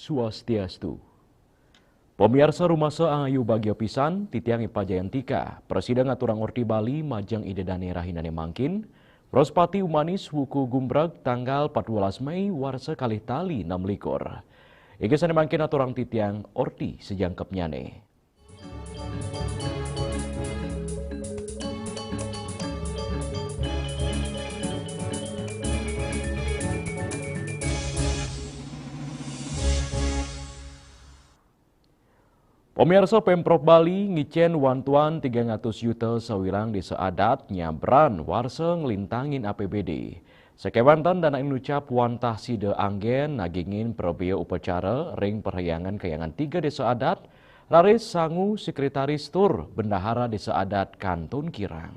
Swastiastu. Pemirsa rumasa angayu bagio pisan titiang ipajayantika, Presiden aturang Orti Bali majang ide dane rahinane mangkin, Prospati Umanis Wuku Gumbrag tanggal 14 Mei warsa kalih tali 6 likur. Iki sane mangkin aturang titiang Orti sejangkep nyane. Pemirsa Pemprov Bali ngicen wantuan 300 juta sawilang desa adat nyabran warsa ngelintangin APBD. Sekewantan dana inucap wantah side anggen nagingin perbio upacara ring perhayangan kayangan 3 desa adat laris sangu sekretaris tur bendahara desa adat Kantun Kirang.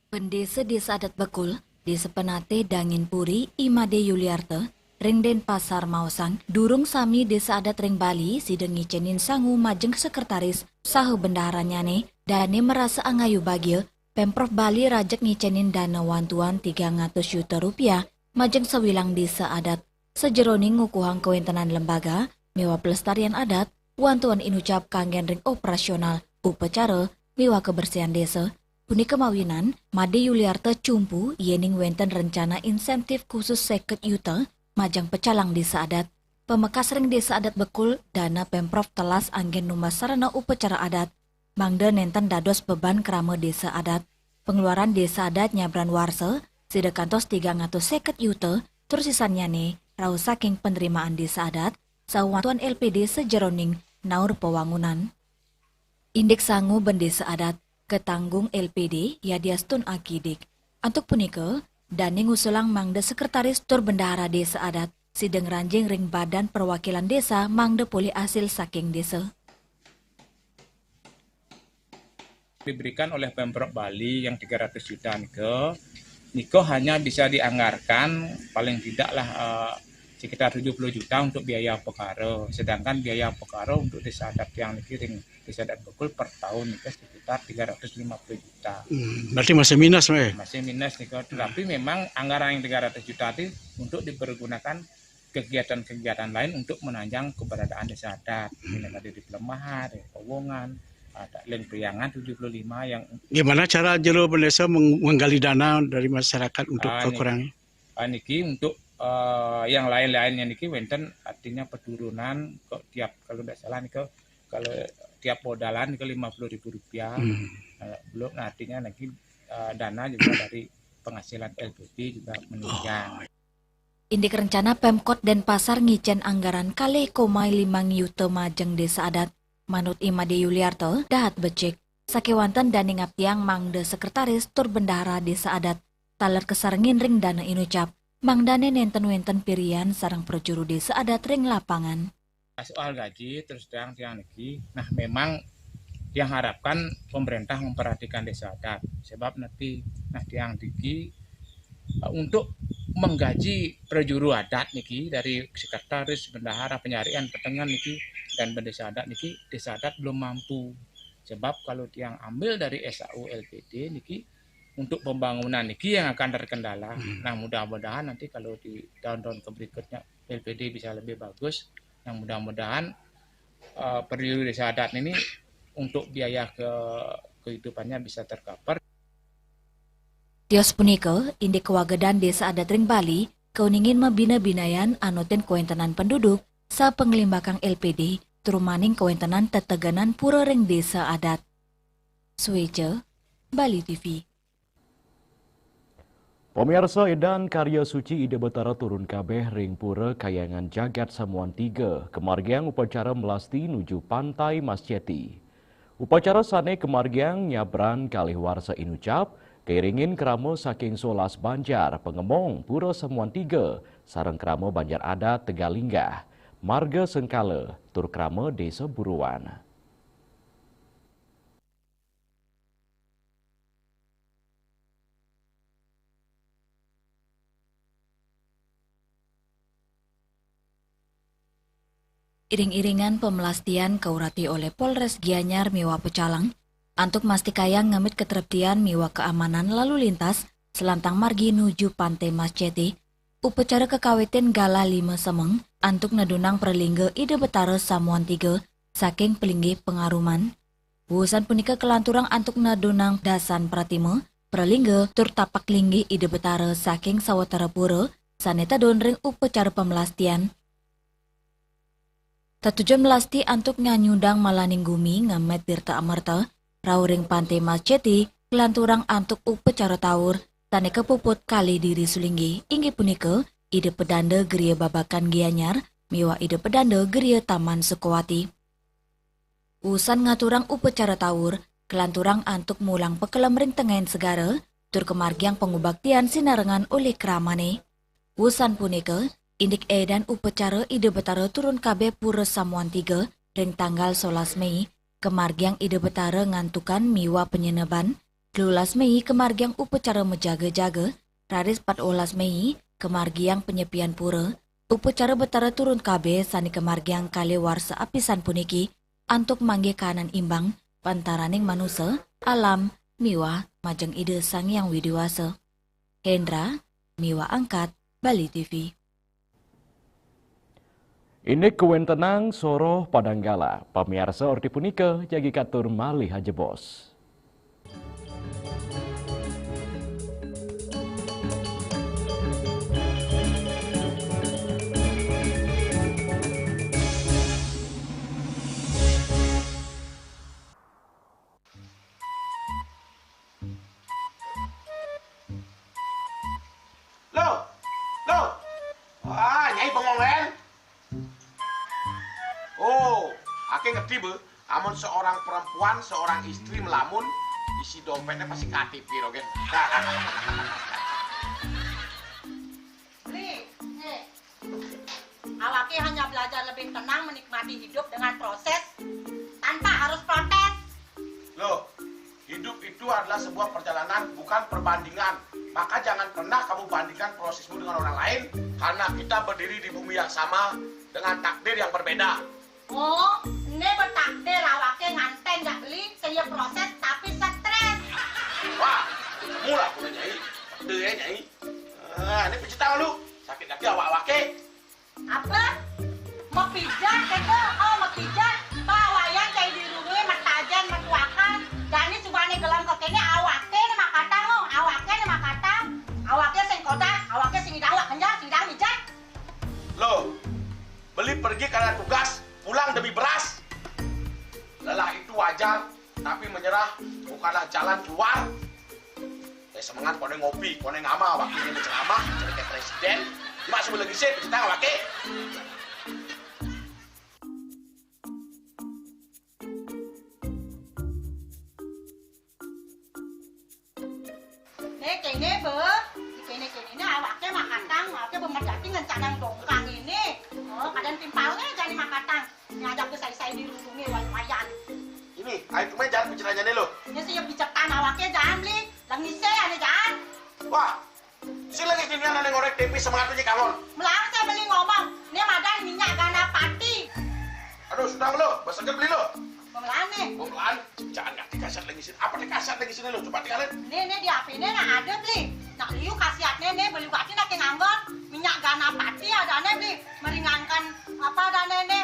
Pendesa desa adat Bekul, Desa Penate Dangin Puri, Imade Yuliarte, Ring Denpasar Mausang, Durung Sami Desa Adat Ring Bali, sideng ngicenin sangu majeng sekretaris, sahu bendahara nyane, dane merasa angayu bagil, Pemprov Bali rajak ngicenin dana wantuan 300 juta rupiah, majeng sewilang desa adat. Sejeroning ngukuhang kewentenan lembaga, mewa pelestarian adat, wantuan inucap kanggen ring operasional, upacara, mewa kebersihan desa, Puni kemawinan, Made Yuliarte cumpu yening wenten rencana insentif khusus 50 juta majang pecalang desa adat. Pemekas ring desa adat Bekul, dana Pemprov telas anggen numba sarana upacara adat. Mangda nenten dados beban kerama desa adat. Pengeluaran desa adat nyabran warsa, sida kantos 350 juta, terus sisanya nih, rau saking penerimaan desa adat, sawantuan LPD sejeroning naur pewangunan. Indeks sangu bendesa adat, ketanggung LPD Yadiastun Akidik. Untuk punika, dane ngusulang mangde sekretaris tur bendahara desa adat, sideng ranjing ring badan perwakilan desa mangde puli asil saking desa. Diberikan oleh Pemprov Bali yang 300 juta niko hanya bisa dianggarkan paling tidaklah sekitar 70 juta untuk biaya pekara, sedangkan biaya pekara untuk desa adat yang ring desa adat Bekul per tahun itu sekitar 350 juta. Berarti masih minus, Masih minus nih, tapi memang anggaran yang 300 juta itu untuk dipergunakan kegiatan-kegiatan lain untuk menanjang keberadaan desa adat. Ini tadi di pelemahan, di Powongan, ada lain priangan 75 yang. Gimana cara jero desa menggali dana dari masyarakat untuk kekurangan? Niki untuk yang lain-lainnya niki wenten artinya peturunan kok tiap kalau tidak salah nih kalau tiap modalan ke Rp50.000 belum artinya lagi dana juga dari penghasilan LPD juga menunjang. Indik rencana Pemkot Denpasar ngicen anggaran kalih 5 juta majeng desa adat. Manut Imade Yuliarte dahat becek sakewanten dane ngaptiang mangde sekretaris tur bendahara desa adat taler kesarengin ring dana inucap mangdane nenten wenten pirian sarang perjuru desa adat ring lapangan. Soal gaji terus terang tiang lagi, nah memang yang harapkan pemerintah memperhatikan desa adat sebab nanti tiang tinggi untuk menggaji prajuru adat niki dari sekretaris bendahara penyarian petengan niki dan desa adat niki desa adat belum mampu sebab kalau tiang ambil dari SAU LPD niki untuk pembangunan niki yang akan terkendala. Nah mudah-mudahan nanti kalau di tahun-tahun berikutnya LPD bisa lebih bagus. Yang mudah-mudahan periode desa adat ini untuk biaya kehidupannya bisa tercover. Tios punika, indik kewagedan desa adat ring Bali, keuningin mabina-binayan anoten kewentenan penduduk, sa pengelimbakang LPD, turumaning kewentenan teteganan pura ring desa adat. Sueja, Bali TV. Pemirsa edan karya suci Ide Betara turun kabeh ring pura kayangan Jagat Samuan 3, kemargiang upacara melasti nuju pantai Masjeti. Upacara sane kemargiang nyabran kalih warsa inucap, keiringin keramo saking Solas Banjar, pengemong pura Samuan 3, sareng keramo Banjar Adat Tegalinggah, marga Sengkala, tur keramo Desa Buruan. Iring-iringan pemelastian kaurati oleh Polres Gianyar Mewa Pecalang, Antuk mastikayang ngemit ketertiban miwa keamanan lalu lintas selantang margi nuju Pantai Masjeti. Upacara kekawitan gala 5 semeng antuk nadunang perlingga ide betara Samuan 3 saking pelinggi pengaruman. Wusan punika kelanturang antuk nadunang dasan pratima perlingga tur tapak linggi ide betara saking sawatara pura saneta donring upacara pemelastian. Tatujuan melasti antuk nganyundang malaning gumi ngamet Tirta Amarta rauring Pantai Masjeti kelanturang antuk upacara tawur tane kepuput kali diri sulinggi inggih punika ide pedanda geria babakan Gianyar miwa ide pedanda geria Taman Sukowati. Usan ngaturang upacara tawur kelanturang antuk mulang pekelem ring tengahin segara tur kemargiang pengubaktian sinarengan oleh keramane. Usan punika indik edan upacara ide betara turun kabeh pura Samuan 3 ring tanggal 11 Mei kemargiang ide betara ngantukan miwa penyeneban 12 Mei kemargiang upacara menjaga-jaga, raris 14 Mei kemargiang penyepian pura, upacara betara turun kabeh sani kemargiang kalewar seapisan puniki, antuk mangge kanan imbang, pantaraning manusia, alam, miwa, majeng ide sang yang widiwasa. Hendra, miwa angkat, Bali TV. Ini kewentenang soroh Padanggala, pamiarsa orti punika jagi katur malih aja bos. Nyai pengongen. Oh, ake ngerti be. Amun seorang perempuan, seorang istri melamun, isi dompetnya pasti KTP rogen. Awake hanya belajar lebih tenang menikmati hidup dengan proses tanpa harus protes. Loh, hidup itu adalah sebuah perjalanan, bukan perbandingan. Maka jangan pernah kamu bandingkan prosesmu dengan orang lain, karena kita berdiri di bumi yang sama dengan takdir yang berbeda. Oh, ini bertakdir awake nganten gak beli, saya proses tapi stres. Wah, mula punya Nyai. Takdir ya Nyai. Ini pijit tangan lu. Sakit kaki awak-awake. Apa? Mau pijat keke? Oh, mau pijat. Bawayan kayak dirurui, matajan, matuakan. Dan ini subane gelam kokene awake ini makatang lo. Awake ini makatang. Awake sing kodak, awake sing hidang wak kenja, sing hidang mijat. Loh, beli pergi karena tugas, pulang demi beras. Lelah itu wajar, tapi menyerah bukanlah jalan keluar. Semangat kone ngopi, kone ngama, wakilnya berceramah, jadi presiden. Mak sebelum lagi sih, pencipta ngawake. Kene be, kene ini awake makatang, awake bemerjati ngencadang dongkang ini. Oh, kadang timpalnya jadi makatang. Ngajak ke saya dirundungi wayan. Ini, ayo kemarin jangan bicaranya nih lo. Ini siap bicekan awake jangan beli, lagi saya ane jangan. Wah, si lagi gini ane ngorek tempe semangatnya kangon. Melang saya beli ngomong, ini madan minyak gana pati. Aduh, sudah lo, basahkan beli lo. Pemelan nih. Pemelan, jangan ngerti kasar lagi sini. Apa nih kasar lagi sini lo? Coba tinggalin. Nih di HP ini nah ada beli. Nak liu khasiatnya nih beli waktu nak nganggon minyak gana pati ada nih beli meringankan apa ada nih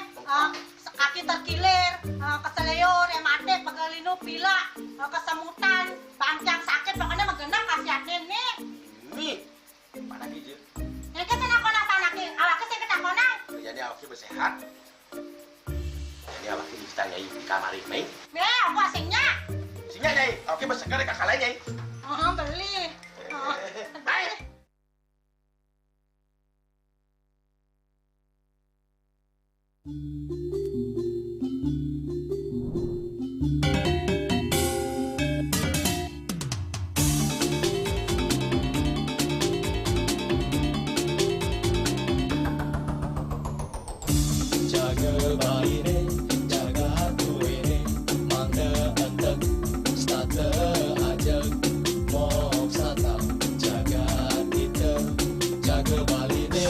kaki terkilir, keseleyor, rematik, pegelinu, pila, kesemutan, bangkang sakit pokoknya menggenap khasiatnya nih. Nih, mana gijil? Ini kan senang konang panaki, awaknya saya ketang konang. Jadi awaknya bersehat. Jadi awaknya bisa nyai di kamar ini. Ya, aku asingnya. Sinya nyai, awaknya bersehat dari kakak lain nyai. Beli. Baik. Jaga bayi ni, jaga hatu ini, mangga entek, stata ajak, mok sata, jaga kita, jaga bayi ni.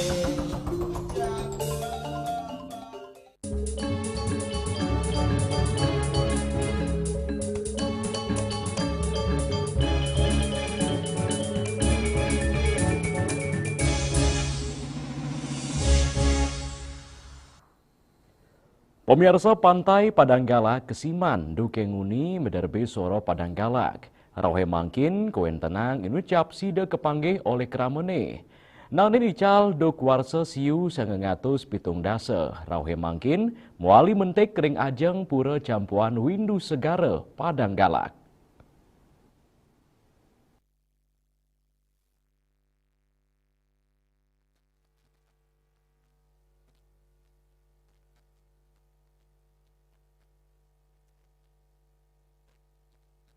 Pemirsa Pantai Padanggalak Kesiman Dukenguni Mederbe Soro Padanggalak. Rauhe mangkin koen tenang inucap sida kepanggih oleh kramene. Nang ical duk warsa siu sangangatus pitung dasa. Rauhe mangkin muali mentek kering ajeng pura campuan windu segara Padanggalak.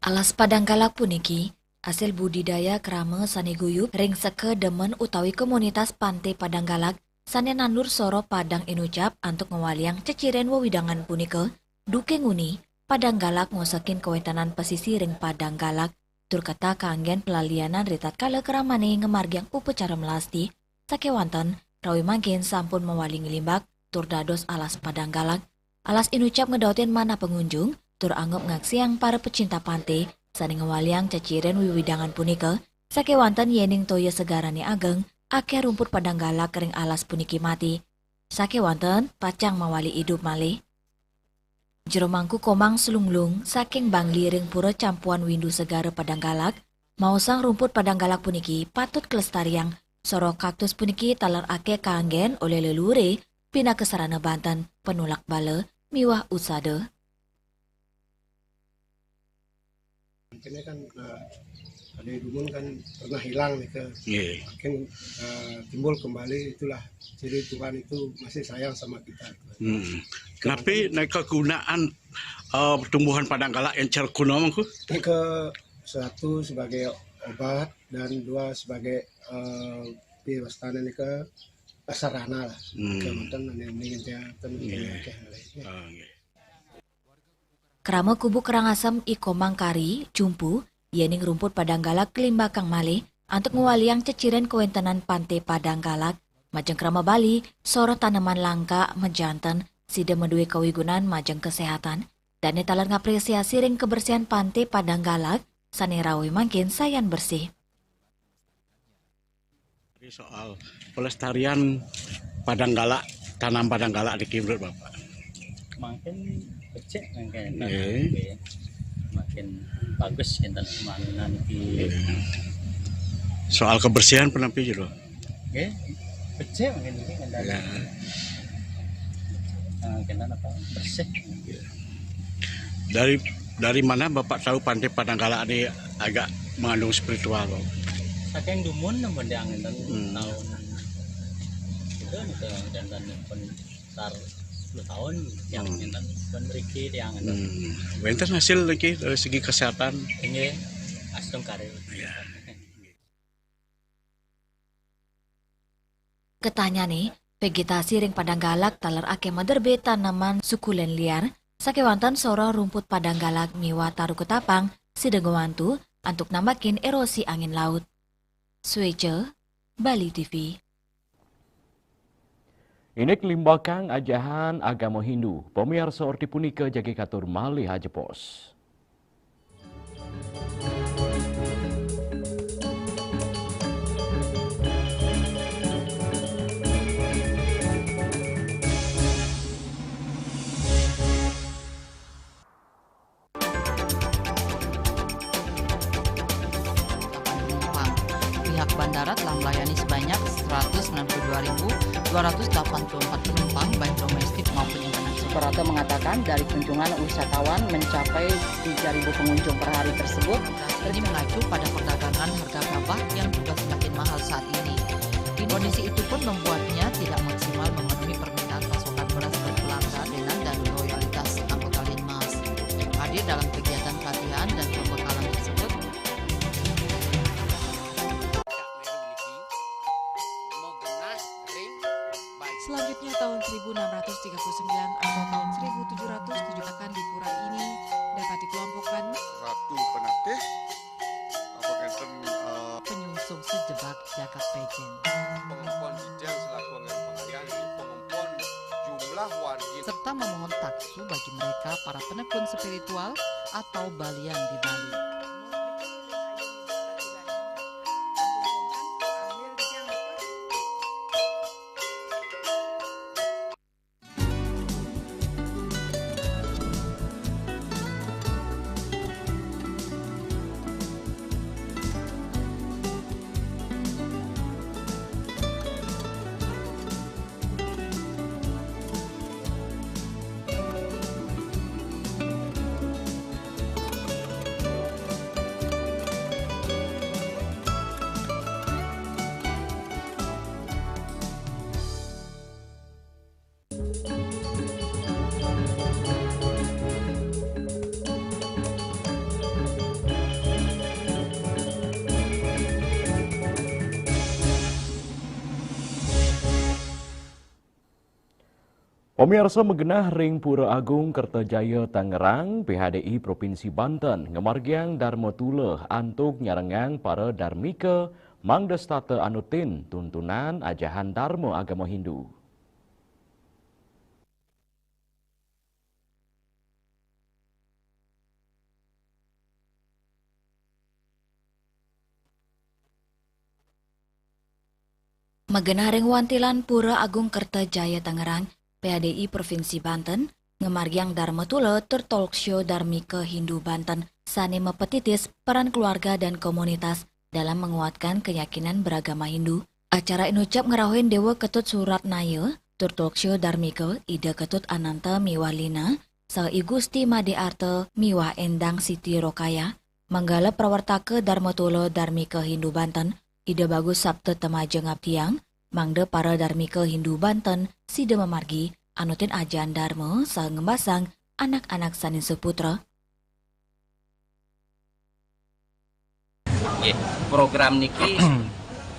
Alas Padanggalak puniki, hasil budidaya krama saneguyup ring seke demen utawi komunitas Pantai Padanggalak sane nandur soro Padang inucap antuk ngewaliang ceciren wewidangan punika, Dukenguni, Padanggalak ngosekin kewetanan pesisi ring Padanggalak, tur kata kaanggen pelalianan ritat kala keramane ngemargiang upacara melasti, sakewanten, rawi mangkin sampun mewali ngilimbak, tur dados alas Padanggalak, alas inucap ngedautin mana pengunjung, tur anggap ngaksiang para pecinta pantai saning ngewaliang ceciren wiwidangan punika sakewanten yening toya segarane ageng ake rumput Padanggalak kering alas puniki mati sakewanten pacang mawali hidup malih jero mangku komang selunglung saking bangli ring pura campuan windu segara Padanggalak mausang rumput Padanggalak puniki patut kelestariang soro kaktus puniki talar ake kaanggen oleh lelure pina kesarana Banten penulak bale miwah usade. Makanya kan ada dumun kan pernah hilang nih ke makin timbul kembali itulah jadi Tuhan itu masih sayang sama kita. Kenapa naik kegunaan tumbuhan Padanggalak yang cerkuno mangku? Ini ke satu sebagai obat dan dua sebagai pilastana ini ke sarana lah. Kemudian ini dia Krama kubu Karangasem iko mangkari, jumpu, yening rumput Padanggalak kelimbakang malih, antuk ngewaliang ceciren kewentanan Pantai Padanggalak, majeng krama Bali, soro tanaman langka, mejanten, sida medue kawigunan majeng kesehatan, dan netalan ngapresiasi ring kebersihan Pantai Padanggalak, sane rawi mangkin sayan bersih. Soal pelestarian Padanggalak, tanam Padanggalak di Kimrut Bapak. Makin becek makin bagus kita nanti. Soal kebersihan penampi juga. Becek mungkin ini kita apa bersih. Dari mana Bapak tahu Pantai Padanggalak ini agak mengandung spiritual? Saking dumun namun dia angin tahun itu dan pun tar 10 tahun yang enten penriki yang Wenten hasil lagi dari segi kesehatan. Ini astung karir. Ketanya nih, vegetasi ring Padanggalak talar ake mederbe tanaman sukulen liar, sakewantan soro rumput Padanggalak miwa taru ketapang, sidegowantu antuk nambakin erosi angin laut. Swece, Bali TV. Ini kelimbakan ajahan agama Hindu. Pemirsa orti punika jagi katur malih aja pos. Pihak bandara telah melayani sebanyak 192.284 penumpang baik domestik maupun internasional. Operator mengatakan dari kunjungan wisatawan mencapai 3.000 pengunjung per hari tersebut. Ini mengacu pada perdagangan harga gabah yang juga semakin mahal saat ini. Kondisi itu pun membuatnya tidak maksimal memenuhi permintaan pasokan beras ke pelanggan dan loyalitas anggota Linmas yang hadir dalam kegiatan pelatihan dan pembekalan tersebut. Selanjutnya tahun 1639 atau tahun 1707 akan di pura ini dapat dikelompokkan Ratu Penatih penyungsung sejebak jagat pejen. Pengumpul Dijen selaku anggaran pengalihan pengumpul jumlah warga serta memohon taksu bagi mereka para penekun spiritual atau balian di Bali. Pemirsa megenah ring Pura Agung Kertajaya Tangerang, PHDI Provinsi Banten, ngemargiang Dharma Tula antuk nyarengang para darmika mangdestata anutin tuntunan ajahan Dharma agama Hindu. Megenah ring wantilan Pura Agung Kertajaya Tangerang, PHDI Provinsi Banten, ngemargiang Dharma Tula tertalkshow Dharmika Hindu Banten, sane mepetitis peran keluarga dan komunitas dalam menguatkan keyakinan beragama Hindu. Acara inucap ngerahuin Dewa Ketut Surat Naya, tertalkshow Dharmika, Ida Ketut Ananta Miwalina, Sa Igusti Made Arte Miwa Endang Siti Rokaya, manggala prawartaka Dharma Tula Dharmika Hindu Banten, Ida Bagus Sabtu Temajeng Abdiang, mangde para Dharmika Hindu Banten, sida memargi, anutin ajan Dharma, sa ngembasang anak-anak sanin seputra. Program niki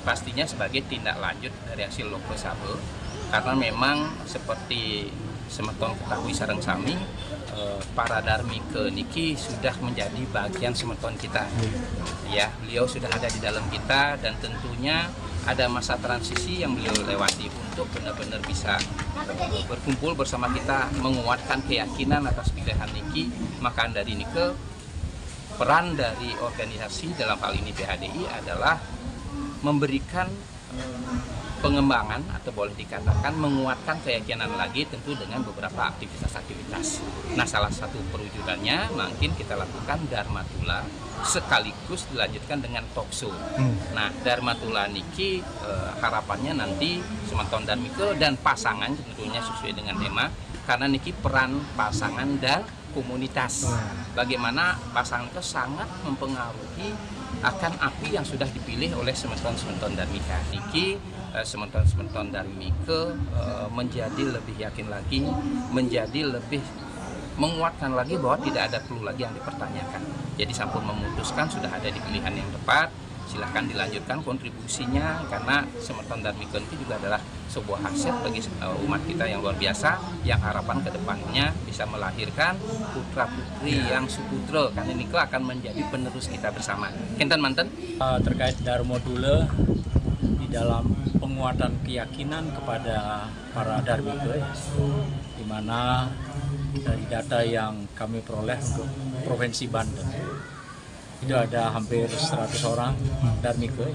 pastinya sebagai tindak lanjut dari hasil Loko Sabe, karena memang seperti semeton ketahui sareng sami, para Dharmika niki sudah menjadi bagian semeton kita. Ya, beliau sudah ada di dalam kita dan tentunya ada masa transisi yang beliau lewati untuk benar-benar bisa berkumpul bersama kita, menguatkan keyakinan atas pilihan niki. Maka dari nike peran dari organisasi dalam hal ini PHDI adalah memberikan pengembangan atau boleh dikatakan menguatkan keyakinan lagi, tentu dengan beberapa aktivitas-aktivitas. Nah, salah satu perwujudannya mungkin kita lakukan Dharma Tula sekaligus dilanjutkan dengan talkshow. Nah, Dharma Tula niki harapannya nanti semeton Dharmika dan pasangan tentunya sesuai dengan tema, karena niki peran pasangan dan komunitas. Bagaimana pasangan itu sangat mempengaruhi akan api yang sudah dipilih oleh semeton-semeton Dharmika. Niki semeton-semeton Dharmika menjadi lebih yakin lagi, menjadi lebih menguatkan lagi bahwa tidak ada perlu lagi yang dipertanyakan. Jadi sampun memutuskan sudah ada di pilihan yang tepat, silahkan dilanjutkan kontribusinya, karena semeton Dharmika itu juga adalah sebuah hasil bagi umat kita yang luar biasa, yang harapan kedepannya bisa melahirkan putra-putri yang suputra, karena ini akan menjadi penerus kita bersama. Kinten manten terkait Dharma Tula di dalam penguatan keyakinan kepada para Dharmika, di mana dari data yang kami peroleh untuk Provinsi Banten itu ada hampir 100 orang Dharmika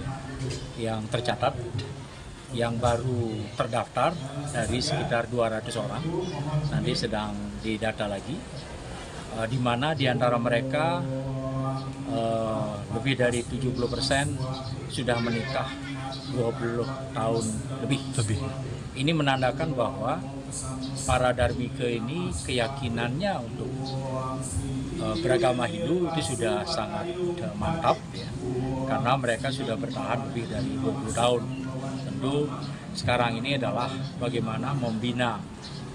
yang tercatat, yang baru terdaftar dari sekitar 200 orang, nanti sedang didata lagi, di mana di antara mereka lebih dari 70% sudah menikah 20 tahun lebih. Ini menandakan bahwa para Dharmika ini keyakinannya untuk beragama Hindu itu sudah sangat mantap, ya, karena mereka sudah bertahan lebih dari 20 tahun. Tentu sekarang ini adalah bagaimana membina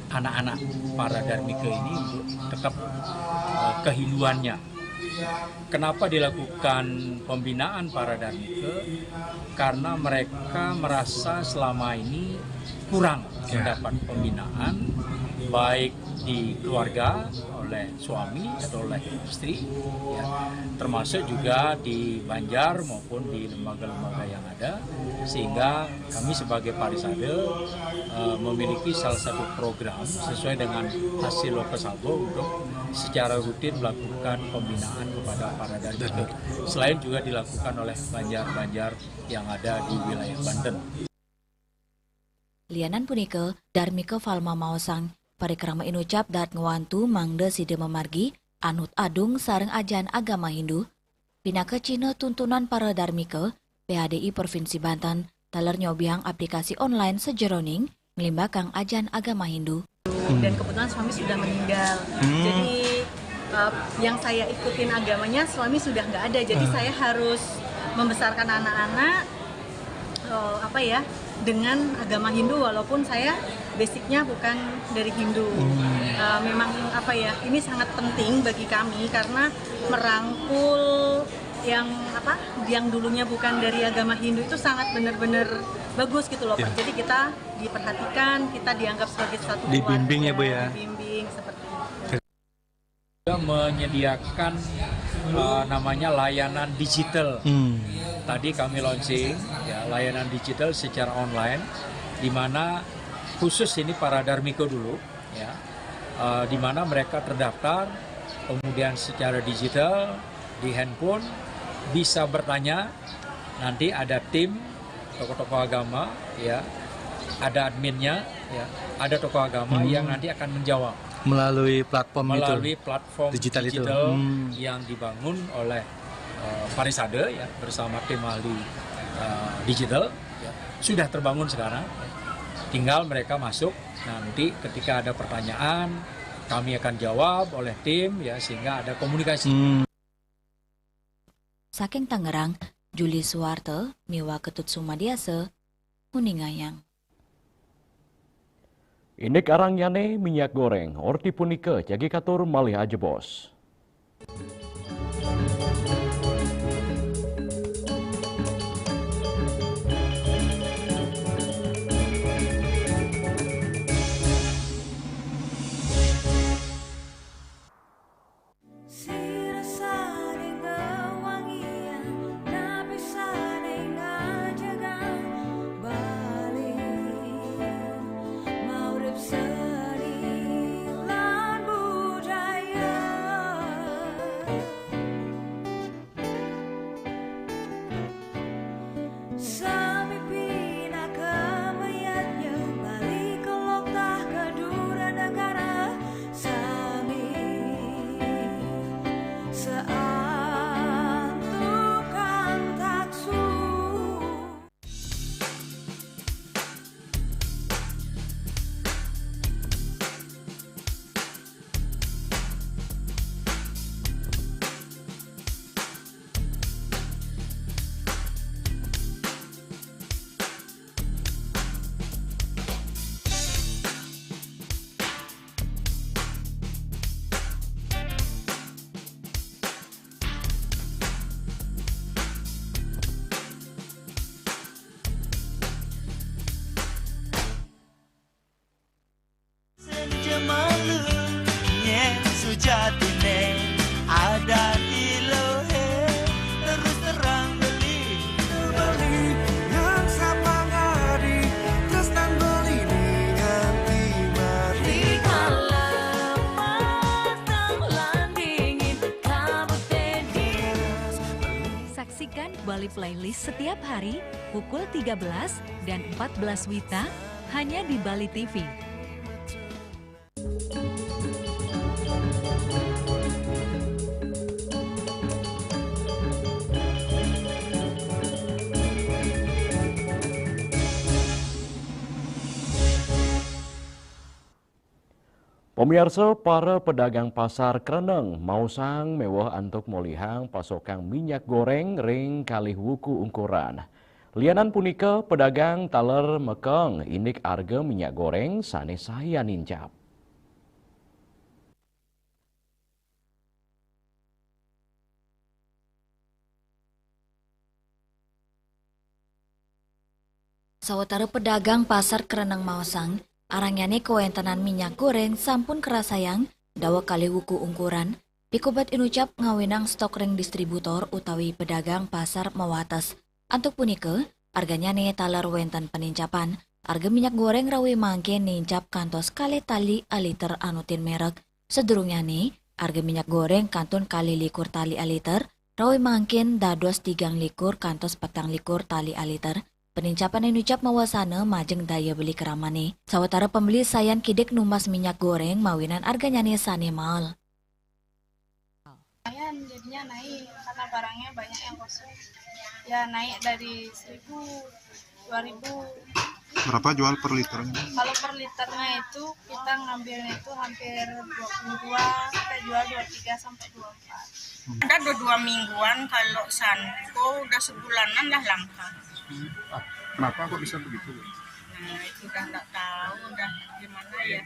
anak-anak para Dharmika ini untuk tetap kehinduannya. Kenapa dilakukan pembinaan para Dharmika? Karena mereka merasa selama ini kurang mendapat pembinaan, baik di keluarga oleh suami atau oleh istri, ya, termasuk juga di Banjar maupun di lembaga-lembaga yang ada, sehingga kami sebagai Parisade memiliki salah satu program sesuai dengan hasil Loko Sabe untuk secara rutin melakukan pembinaan kepada para Dharmika, selain juga dilakukan oleh Banjar-Banjar yang ada di wilayah Banten. Lianan punika Dharmika Falma Maosang parikrama inucap dat ngewantu mangde side memargi anut adung sareng ajan agama Hindu. Pinaka Cina tuntunan para Dharmika, PHDI Provinsi Banten taler nyobiang aplikasi online sejeroning ngelimbakang ajan agama Hindu. Dan kebetulan suami sudah meninggal, jadi yang saya ikutin agamanya suami sudah nggak ada, jadi saya harus membesarkan anak-anak dengan agama Hindu, walaupun saya basicnya bukan dari Hindu. Memang ini sangat penting bagi kami karena merangkul yang dulunya bukan dari agama Hindu itu sangat benar-benar bagus gitu loh Pak. Jadi kita diperhatikan, kita dianggap sebagai satu keluarga. Dibimbing ya Bu ya. Dibimbing seperti itu. Kita menyediakan namanya layanan digital. Tadi kami launching ya layanan digital secara online, di mana khusus ini para Darmiko dulu ya, di mana mereka terdaftar, kemudian secara digital di handphone bisa bertanya, nanti ada tim tokoh-tokoh agama ya, ada adminnya ya, ada tokoh agama yang nanti akan menjawab melalui platform digital yang dibangun oleh Parisade ya bersama tim ahli digital ya, sudah terbangun sekarang. Tinggal mereka masuk, nanti ketika ada pertanyaan kami akan jawab oleh tim ya, sehingga ada komunikasi. Saking Tangerang, Juli Suwarte, Miwa Ketut Sumadiase, Kuningayang. Ini karangyane minyak goreng, orti punike, jagi katur malih aja bos. Saksikan Bali Playlist setiap hari pukul 13 dan 14 WITA hanya di Bali TV. Pemirsa, para pedagang pasar Kreneng mausang mewah untuk molihang pasokan minyak goreng ring kalih wuku ukuran. Lianan punika pedagang taler mekeng inik harga minyak goreng sane saya nincap. Sawetara pedagang pasar Kreneng mausang arangyane kewentanan minyak goreng sampun kerasayang dawa kali wuku ukuran pikobat inucap ngawinang stok ring distributor utawi pedagang pasar mawates. Antuk punike harganya ne talar wenten penincapan harga minyak goreng rawi mangke nincap kantos kali tali aliter anutin merek. Sedurungnya ne harga minyak goreng kantun kali likur tali aliter rawi mangkin dados 3 likur kantos 4 likur tali aliter. Penincapan yang ucap mawasana majeng daya beli keramane. Sawatara pembeli sayan kidek numas minyak goreng mawinan harganya nih sane mahal. Sayan jadinya naik karena barangnya banyak yang kosong. Ya naik dari 1.000, 2.000. Berapa jual per liternya? Kalau per liternya itu kita ngambilnya itu hampir 22, kita jual 23 sampai 24. Ada 22 mingguan, kalau Sanko udah sebulanan lah langka. Kenapa kok bisa begitu? Nah itu udah nggak tahu, udah gimana ya.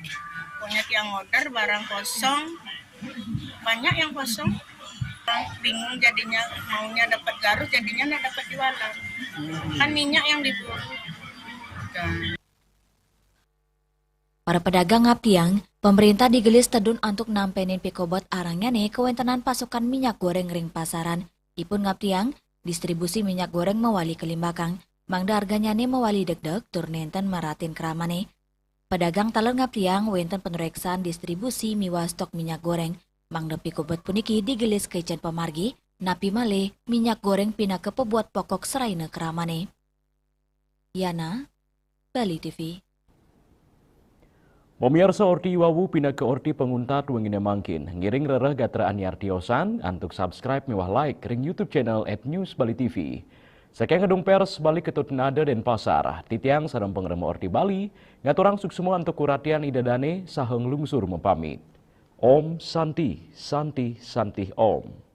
Pokoknya yang order barang kosong, banyak yang kosong. Bingung jadinya, maunya dapat garus jadinya nggak dapat jualan. Kan minyak yang diburu. harga. Para pedagang ngaptiang, pemerintah digelis tedun untuk nampenin pikobot arangnyane kewentenan pasokan minyak goreng ring pasaran. Ipun ngaptiang, distribusi minyak goreng mewali kelimbakang, mangda harganyane mewali deg-deg tur nenten maratin keramane. Pedagang taler ngaptiang wenten penureksaan distribusi miwa stok minyak goreng, mangda pikobot puniki digelis ke Ijen Pamargi, napi male minyak goreng pina ke pebuat pokok seraina keramane. Yana, Bali TV. Pemirsa orti wawu pindah ke orti penguntat wengine mangkin. Ngiring rereh gatra anyar tiosan, antuk subscribe mewah like ring YouTube channel @newsbali.tv. Sekeng gedung pers Bali Ketut Nada dan Pasar, titiang sareng pengremo orti Bali, ngaturang suksemo antuk kuratian idadane saheng lungsur mempamit. Om Santi, Santi, Santi Om.